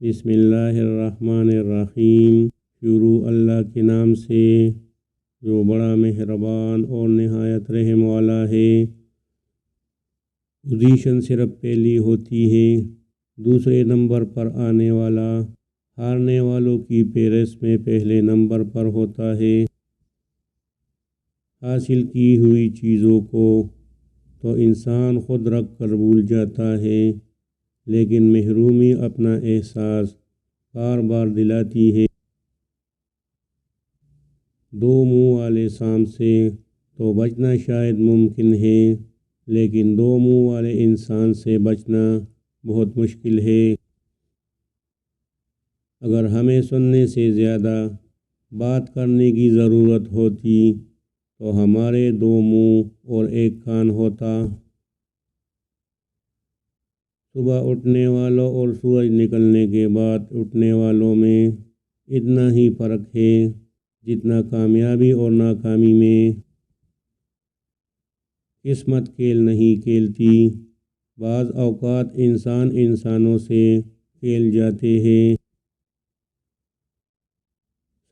بسم اللہ الرحمن الرحیم۔ شروع اللہ کے نام سے جو بڑا مہربان اور نہایت رحم والا ہے۔ پوزیشن صرف پہلی ہوتی ہے، دوسرے نمبر پر آنے والا ہارنے والوں کی فہرست میں پہلے نمبر پر ہوتا ہے۔ حاصل کی ہوئی چیزوں کو تو انسان خود رکھ کر بھول جاتا ہے، لیکن محرومی اپنا احساس بار بار دلاتی ہے۔ دو منہ والے سام سے تو بچنا شاید ممکن ہے، لیکن دو منہ والے انسان سے بچنا بہت مشکل ہے۔ اگر ہمیں سننے سے زیادہ بات کرنے کی ضرورت ہوتی تو ہمارے دو منہ اور ایک کان ہوتا۔ صبح اٹھنے والوں اور سورج نکلنے کے بعد اٹھنے والوں میں اتنا ہی فرق ہے جتنا کامیابی اور ناکامی میں۔ قسمت کھیل نہیں کھیلتی، بعض اوقات انسان انسانوں سے کھیل جاتے ہیں۔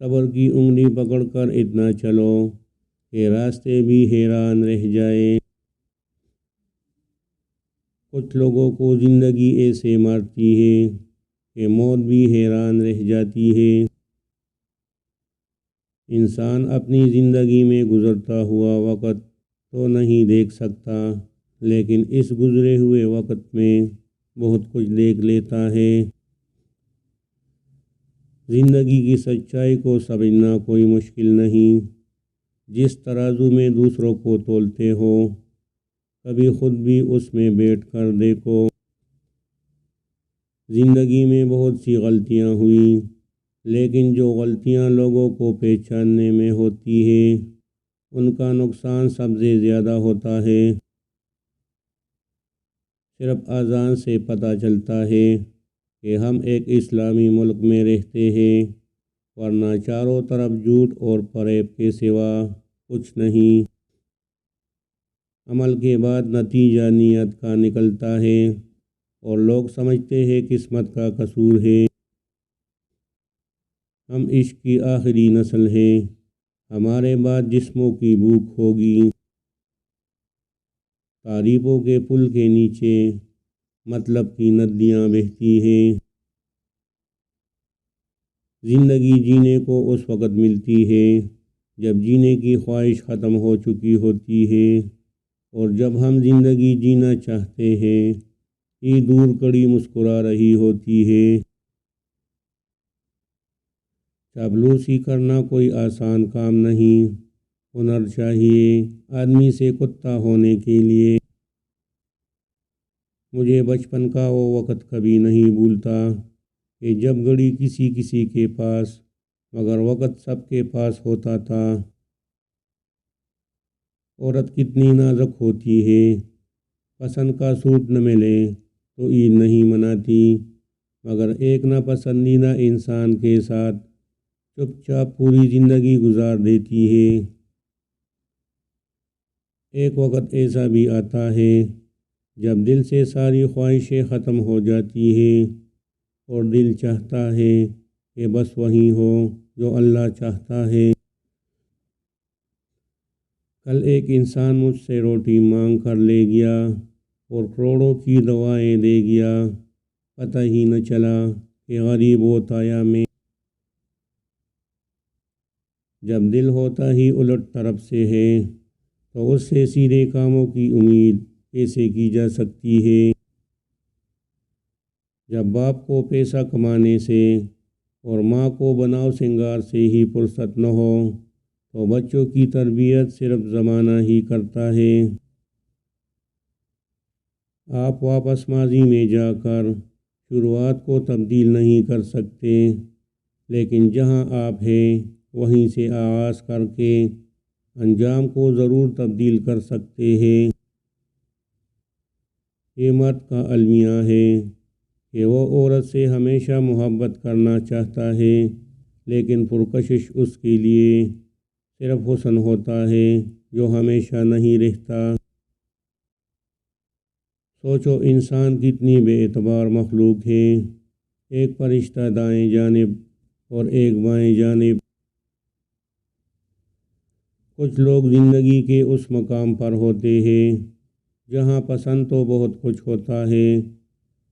صبر کی انگلی پکڑ کر اتنا چلو کہ راستے بھی حیران رہ جائے۔ کچھ لوگوں کو زندگی ایسے مارتی ہے کہ موت بھی حیران رہ جاتی ہے۔ انسان اپنی زندگی میں گزرتا ہوا وقت تو نہیں دیکھ سکتا، لیکن اس گزرے ہوئے وقت میں بہت کچھ دیکھ لیتا ہے۔ زندگی کی سچائی کو سمجھنا کوئی مشکل نہیں۔ جس ترازو میں دوسروں کو تولتے ہو، کبھی خود بھی اس میں بیٹھ کر دیکھو۔ زندگی میں بہت سی غلطیاں ہوئیں، لیکن جو غلطیاں لوگوں کو پہچاننے میں ہوتی ہیں ان کا نقصان سب سے زیادہ ہوتا ہے۔ صرف اذان سے پتہ چلتا ہے کہ ہم ایک اسلامی ملک میں رہتے ہیں، ورنہ چاروں طرف جھوٹ اور فریب کے سوا کچھ نہیں۔ عمل کے بعد نتیجہ نیت کا نکلتا ہے اور لوگ سمجھتے ہیں قسمت کا قصور ہے۔ ہم عشق کی آخری نسل ہیں، ہمارے بعد جسموں کی بھوک ہوگی۔ تعریفوں کے پل کے نیچے مطلب کی ندیاں بہتی ہیں۔ زندگی جینے کو اس وقت ملتی ہے جب جینے کی خواہش ختم ہو چکی ہوتی ہے، اور جب ہم زندگی جینا چاہتے ہیں یہ دور کڑی مسکرا رہی ہوتی ہے۔ چاپلوسی کرنا کوئی آسان کام نہیں، ہنر چاہیے آدمی سے کتا ہونے کے لیے۔ مجھے بچپن کا وہ وقت کبھی نہیں بھولتا کہ جب گھڑی کسی کے پاس مگر وقت سب کے پاس ہوتا تھا۔ عورت کتنی نازک ہوتی ہے، پسند کا سوٹ نہ ملے تو عید نہیں مناتی، مگر ایک ناپسندیدہ انسان کے ساتھ چپ چاپ پوری زندگی گزار دیتی ہے۔ ایک وقت ایسا بھی آتا ہے جب دل سے ساری خواہشیں ختم ہو جاتی ہیں اور دل چاہتا ہے کہ بس وہی ہو جو اللہ چاہتا ہے۔ کل ایک انسان مجھ سے روٹی مانگ کر لے گیا اور کروڑوں کی دعائیں دے گیا، پتہ ہی نہ چلا کہ غریب ہوتا یا میں۔ جب دل ہوتا ہی الٹ طرف سے ہے تو اس سے سیدھے کاموں کی امید کیسے کی جا سکتی ہے۔ جب باپ کو پیسہ کمانے سے اور ماں کو بناؤ سنگار سے ہی فرصت نہ ہو تو بچوں کی تربیت صرف زمانہ ہی کرتا ہے۔ آپ واپس ماضی میں جا کر شروعات کو تبدیل نہیں کر سکتے، لیکن جہاں آپ ہیں وہیں سے آغاز کر کے انجام کو ضرور تبدیل کر سکتے ہیں۔ یہ مرد کا المیہ ہے کہ وہ عورت سے ہمیشہ محبت کرنا چاہتا ہے، لیکن پرکشش اس کے لیے صرف حسن ہوتا ہے جو ہمیشہ نہیں رہتا۔ سوچو انسان کتنی بے اعتبار مخلوق ہے، ایک فرشتہ دائیں جانب اور ایک بائیں جانب۔ کچھ لوگ زندگی کے اس مقام پر ہوتے ہیں جہاں پسند تو بہت کچھ ہوتا ہے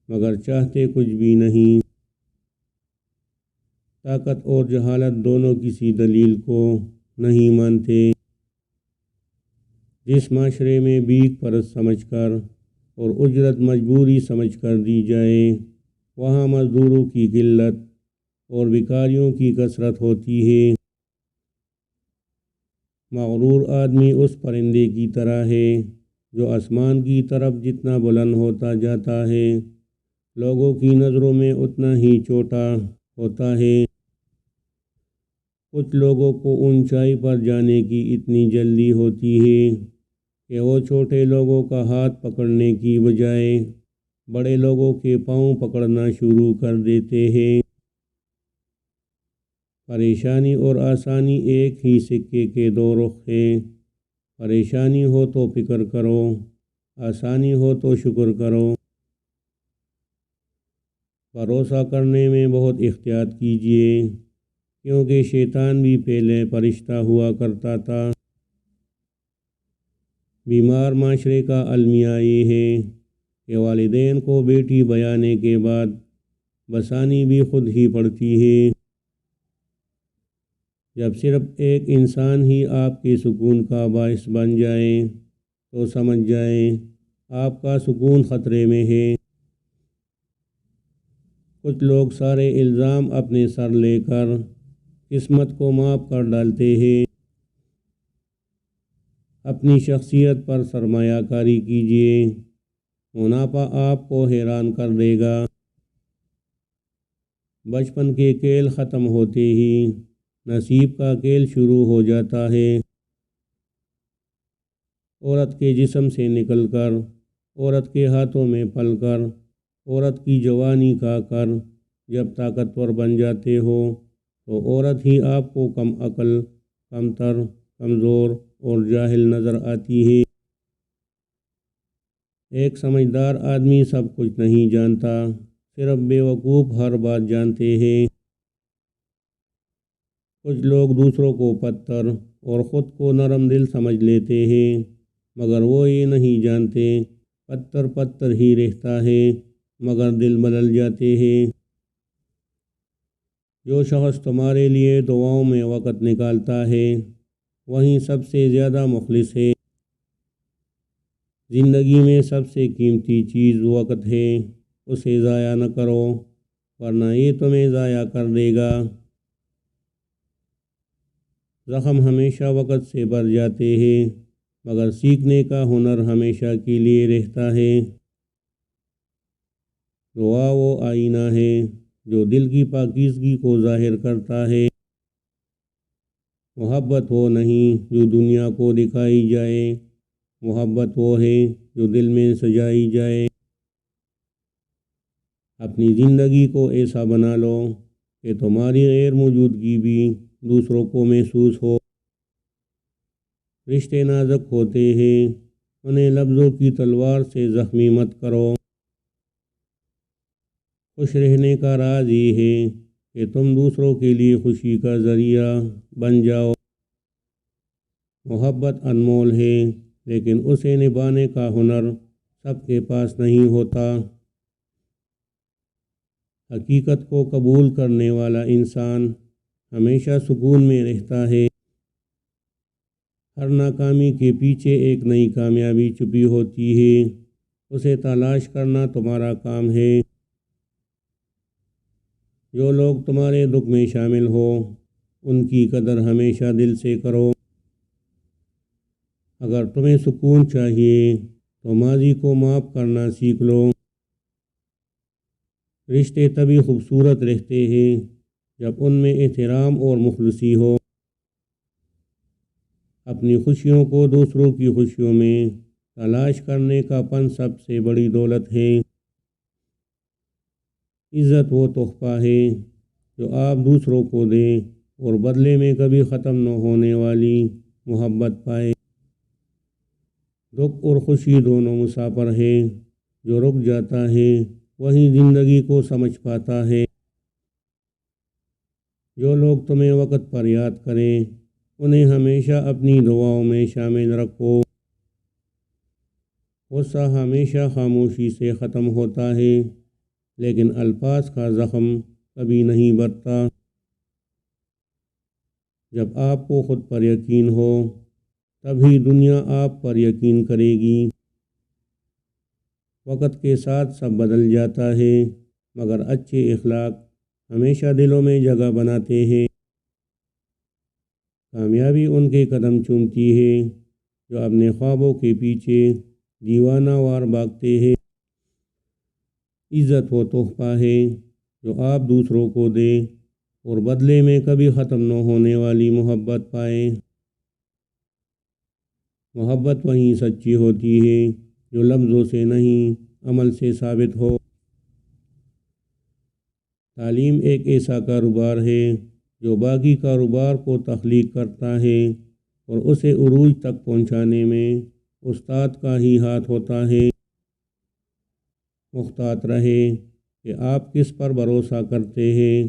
مگر چاہتے کچھ بھی نہیں۔ طاقت اور جہالت دونوں کسی دلیل کو نہیں مانتے۔ جس معاشرے میں بھیک پرست سمجھ کر اور اجرت مجبوری سمجھ کر دی جائے وہاں مزدوروں کی قلت اور بھکاریوں کی کثرت ہوتی ہے۔ مغرور آدمی اس پرندے کی طرح ہے جو آسمان کی طرف جتنا بلند ہوتا جاتا ہے لوگوں کی نظروں میں اتنا ہی چھوٹا ہوتا ہے۔ کچھ لوگوں کو اونچائی پر جانے کی اتنی جلدی ہوتی ہے کہ وہ چھوٹے لوگوں کا ہاتھ پکڑنے کی بجائے بڑے لوگوں کے پاؤں پکڑنا شروع کر دیتے ہیں۔ پریشانی اور آسانی ایک ہی سکے کے دو رخ ہیں۔ پریشانی ہو تو فکر کرو، آسانی ہو تو شکر کرو۔ بھروسہ کرنے میں بہت احتیاط کیجیے کیونکہ شیطان بھی پہلے فرشتہ ہوا کرتا تھا۔ بیمار معاشرے کا المیہ یہ ہے کہ والدین کو بیٹی بیانے کے بعد بسانی بھی خود ہی پڑتی ہے۔ جب صرف ایک انسان ہی آپ کے سکون کا باعث بن جائے تو سمجھ جائیں آپ کا سکون خطرے میں ہے۔ کچھ لوگ سارے الزام اپنے سر لے کر قسمت کو معاف کر ڈالتے ہیں۔ اپنی شخصیت پر سرمایہ کاری کیجیے، منافع آپ کو حیران کر دے گا۔ بچپن کے کھیل ختم ہوتے ہی نصیب کا کھیل شروع ہو جاتا ہے۔ عورت کے جسم سے نکل کر عورت کے ہاتھوں میں پل کر عورت کی جوانی کا کر جب طاقتور بن جاتے ہو تو عورت ہی آپ کو کم عقل، کمتر، کمزور اور جاہل نظر آتی ہے۔ ایک سمجھدار آدمی سب کچھ نہیں جانتا، صرف بیوقوف ہر بات جانتے ہیں۔ کچھ لوگ دوسروں کو پتھر اور خود کو نرم دل سمجھ لیتے ہیں مگر وہ یہ نہیں جانتے پتھر پتھر ہی رہتا ہے مگر دل بدل جاتے ہیں۔ جو شخص تمہارے لیے دعاؤں میں وقت نکالتا ہے وہیں سب سے زیادہ مخلص ہے۔ زندگی میں سب سے قیمتی چیز وقت ہے، اسے ضائع نہ کرو ورنہ یہ تمہیں ضائع کر دے گا۔ زخم ہمیشہ وقت سے بھر جاتے ہیں مگر سیکھنے کا ہنر ہمیشہ کے لیے رہتا ہے۔ دعا وہ آئینہ ہے جو دل کی پاکیزگی کو ظاہر کرتا ہے۔ محبت وہ نہیں جو دنیا کو دکھائی جائے، محبت وہ ہے جو دل میں سجائی جائے۔ اپنی زندگی کو ایسا بنا لو کہ تمہاری غیر موجودگی بھی دوسروں کو محسوس ہو۔ رشتے نازک ہوتے ہیں، انہیں لفظوں کی تلوار سے زخمی مت کرو۔ خوش رہنے کا راز یہ ہے کہ تم دوسروں کے لیے خوشی کا ذریعہ بن جاؤ۔ محبت انمول ہے لیکن اسے نبھانے کا ہنر سب کے پاس نہیں ہوتا۔ حقیقت کو قبول کرنے والا انسان ہمیشہ سکون میں رہتا ہے۔ ہر ناکامی کے پیچھے ایک نئی کامیابی چھپی ہوتی ہے، اسے تلاش کرنا تمہارا کام ہے۔ جو لوگ تمہارے دکھ میں شامل ہو ان کی قدر ہمیشہ دل سے کرو۔ اگر تمہیں سکون چاہیے تو ماضی کو معاف کرنا سیکھ لو۔ رشتے تبھی خوبصورت رہتے ہیں جب ان میں احترام اور مخلصی ہو۔ اپنی خوشیوں کو دوسروں کی خوشیوں میں تلاش کرنے کا پن سب سے بڑی دولت ہے۔ عزت وہ تحفہ ہے جو آپ دوسروں کو دیں اور بدلے میں کبھی ختم نہ ہونے والی محبت پائے۔ دکھ اور خوشی دونوں مسافر ہیں، جو رک جاتا ہے وہی زندگی کو سمجھ پاتا ہے۔ جو لوگ تمہیں وقت پر یاد کریں انہیں ہمیشہ اپنی دعاؤں میں شامل رکھو۔ غصہ ہمیشہ خاموشی سے ختم ہوتا ہے، لیکن الفاظ کا زخم کبھی نہیں بھرتا۔ جب آپ کو خود پر یقین ہو تبھی دنیا آپ پر یقین کرے گی۔ وقت کے ساتھ سب بدل جاتا ہے، مگر اچھے اخلاق ہمیشہ دلوں میں جگہ بناتے ہیں۔ کامیابی ان کے قدم چومتی ہے جو اپنے خوابوں کے پیچھے دیوانہ وار بھاگتے ہیں۔ عزت وہ تحفہ ہے جو آپ دوسروں کو دیں اور بدلے میں کبھی ختم نہ ہونے والی محبت پائیں۔ محبت وہیں سچی ہوتی ہے جو لفظوں سے نہیں عمل سے ثابت ہو۔ تعلیم ایک ایسا کاروبار ہے جو باقی کاروبار کو تخلیق کرتا ہے اور اسے عروج تک پہنچانے میں استاد کا ہی ہاتھ ہوتا ہے۔ محتاط رہے کہ آپ کس پر بھروسہ کرتے ہیں،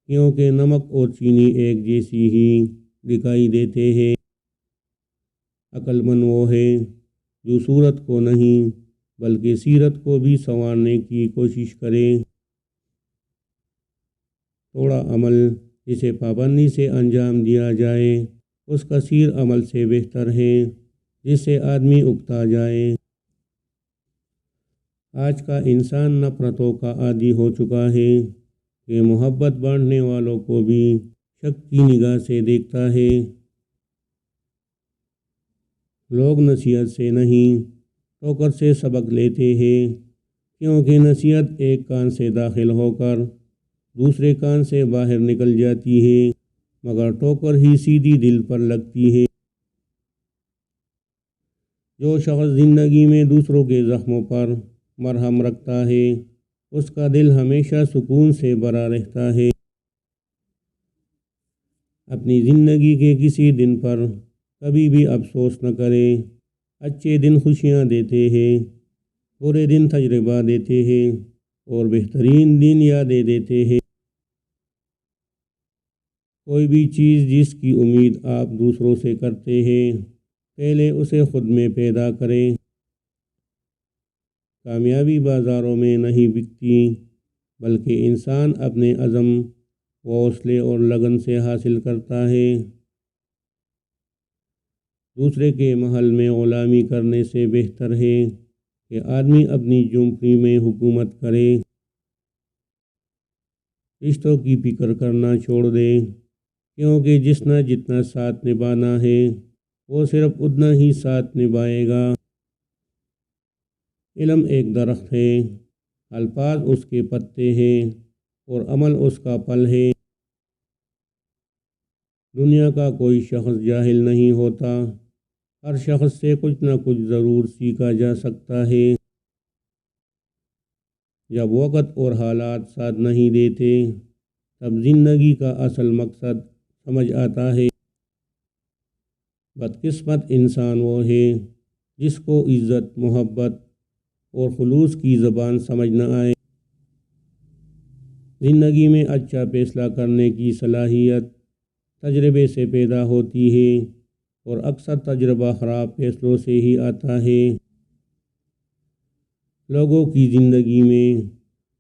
کیونکہ نمک اور چینی ایک جیسی ہی دکھائی دیتے ہیں۔ عقل مند وہ ہے جو صورت کو نہیں بلکہ سیرت کو بھی سنوارنے کی کوشش کرے۔ تھوڑا عمل جسے پابندی سے انجام دیا جائے اس کثیر عمل سے بہتر ہے جس سے آدمی اکتا جائے۔ آج کا انسان نفرتوں کا عادی ہو چکا ہے کہ محبت بانٹنے والوں کو بھی شک کی نگاہ سے دیکھتا ہے۔ لوگ نصیحت سے نہیں ٹوکر سے سبق لیتے ہیں، کیونکہ نصیحت ایک کان سے داخل ہو کر دوسرے کان سے باہر نکل جاتی ہے، مگر ٹوکر ہی سیدھی دل پر لگتی ہے۔ جو شخص زندگی میں دوسروں کے زخموں پر مرہم رکھتا ہے اس کا دل ہمیشہ سکون سے بھرا رہتا ہے۔ اپنی زندگی کے کسی دن پر کبھی بھی افسوس نہ کریں۔ اچھے دن خوشیاں دیتے ہیں، برے دن تجربہ دیتے ہیں اور بہترین دن یادیں دیتے ہیں۔ کوئی بھی چیز جس کی امید آپ دوسروں سے کرتے ہیں پہلے اسے خود میں پیدا کریں۔ کامیابی بازاروں میں نہیں بکتی بلکہ انسان اپنے عزم، حوصلے اور لگن سے حاصل کرتا ہے۔ دوسرے کے محل میں غلامی کرنے سے بہتر ہے کہ آدمی اپنی جھونپڑی میں حکومت کرے۔ رشتوں کی فکر کرنا چھوڑ دے، کیونکہ جس نے جتنا ساتھ نبھانا ہے وہ صرف اتنا ہی ساتھ نبھائے گا۔ علم ایک درخت ہے، الفاظ اس کے پتے ہیں اور عمل اس کا پھل ہے۔ دنیا کا کوئی شخص جاہل نہیں ہوتا، ہر شخص سے کچھ نہ کچھ ضرور سیکھا جا سکتا ہے۔ جب وقت اور حالات ساتھ نہیں دیتے تب زندگی کا اصل مقصد سمجھ آتا ہے۔ بدقسمت انسان وہ ہے جس کو عزت، محبت اور خلوص کی زبان سمجھ نہ آئے۔ زندگی میں اچھا فیصلہ کرنے کی صلاحیت تجربے سے پیدا ہوتی ہے اور اکثر تجربہ خراب فیصلوں سے ہی آتا ہے۔ لوگوں کی زندگی میں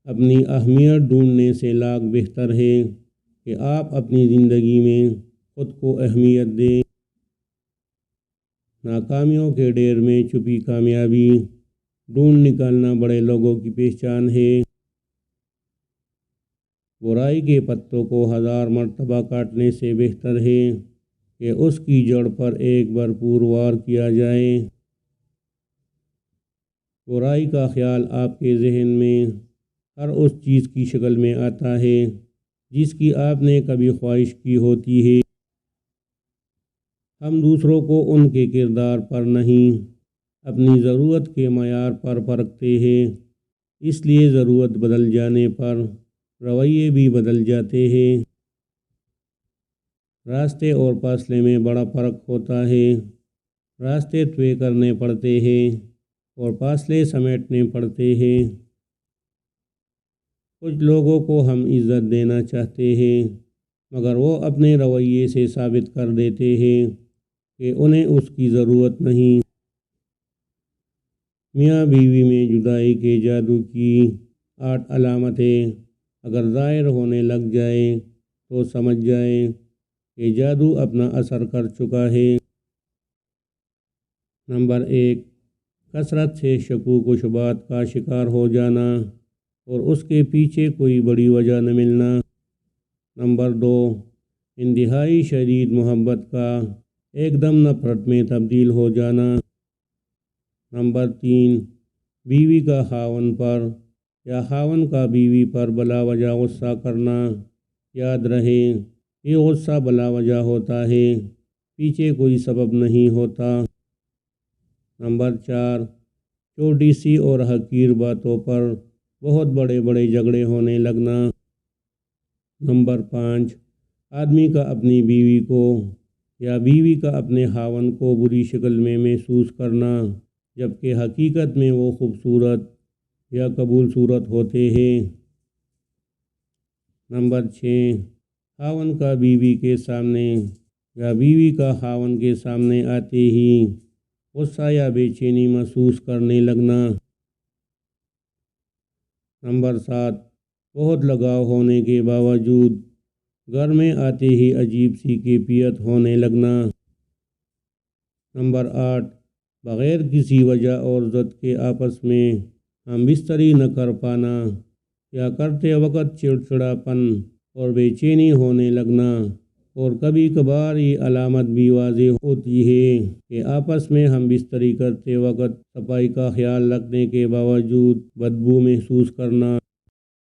اپنی اہمیت ڈھونڈنے سے لاکھ بہتر ہے کہ آپ اپنی زندگی میں خود کو اہمیت دیں۔ ناکامیوں کے ڈھیر میں چھپی کامیابی ڈھونڈ نکالنا بڑے لوگوں کی پہچان ہے۔ برائی کے پتوں کو 1000 مرتبہ کاٹنے سے بہتر ہے کہ اس کی جڑ پر ایک بھرپور وار کیا جائے۔ برائی کا خیال آپ کے ذہن میں ہر اس چیز کی شکل میں آتا ہے جس کی آپ نے کبھی خواہش کی ہوتی ہے۔ ہم دوسروں کو ان کے کردار پر نہیں اپنی ضرورت کے معیار پر پرکھتے ہیں، اس لیے ضرورت بدل جانے پر رویے بھی بدل جاتے ہیں۔ راستے اور فاصلے میں بڑا فرق ہوتا ہے۔ راستے طے کرنے پڑتے ہیں اور فاصلے سمیٹنے پڑتے ہیں۔ کچھ لوگوں کو ہم عزت دینا چاہتے ہیں مگر وہ اپنے رویے سے ثابت کر دیتے ہیں کہ انہیں اس کی ضرورت نہیں۔ میاں بیوی میں جدائی کے جادو کی 8 علامتیں اگر ظاہر ہونے لگ جائیں تو سمجھ جائیں کہ جادو اپنا اثر کر چکا ہے۔ نمبر 1، کثرت سے شکوک و شبہات کا شکار ہو جانا اور اس کے پیچھے کوئی بڑی وجہ نہ ملنا۔ نمبر 2، انتہائی شدید محبت کا ایک دم نفرت میں تبدیل ہو جانا۔ نمبر 3، بیوی کا خاوند پر یا خاوند کا بیوی پر بلا وجہ غصہ کرنا۔ یاد رہے یہ غصہ بلا وجہ ہوتا ہے، پیچھے کوئی سبب نہیں ہوتا۔ نمبر 4، چھوٹی سی اور حقیر باتوں پر بہت بڑے بڑے جھگڑے ہونے لگنا۔ نمبر 5، آدمی کا اپنی بیوی کو یا بیوی کا اپنے خاوند کو بری شکل میں محسوس کرنا جبکہ حقیقت میں وہ خوبصورت یا قبول صورت ہوتے ہیں۔ نمبر 6، خاوند کا بیوی کے سامنے یا بیوی کا خاوند کے سامنے آتے ہی غصہ یا بے چینی محسوس کرنے لگنا۔ نمبر 7، بہت لگاؤ ہونے کے باوجود گھر میں آتے ہی عجیب سی کیفیت ہونے لگنا۔ نمبر 8، بغیر کسی وجہ اور ضد کے آپس میں ہم بستری نہ کر پانا یا کرتے وقت چڑچڑاپن اور بے چینی ہونے لگنا۔ اور کبھی کبھار یہ علامت بھی واضح ہوتی ہے کہ آپس میں ہم بستری کرتے وقت صفائی کا خیال رکھنے کے باوجود بدبو محسوس کرنا۔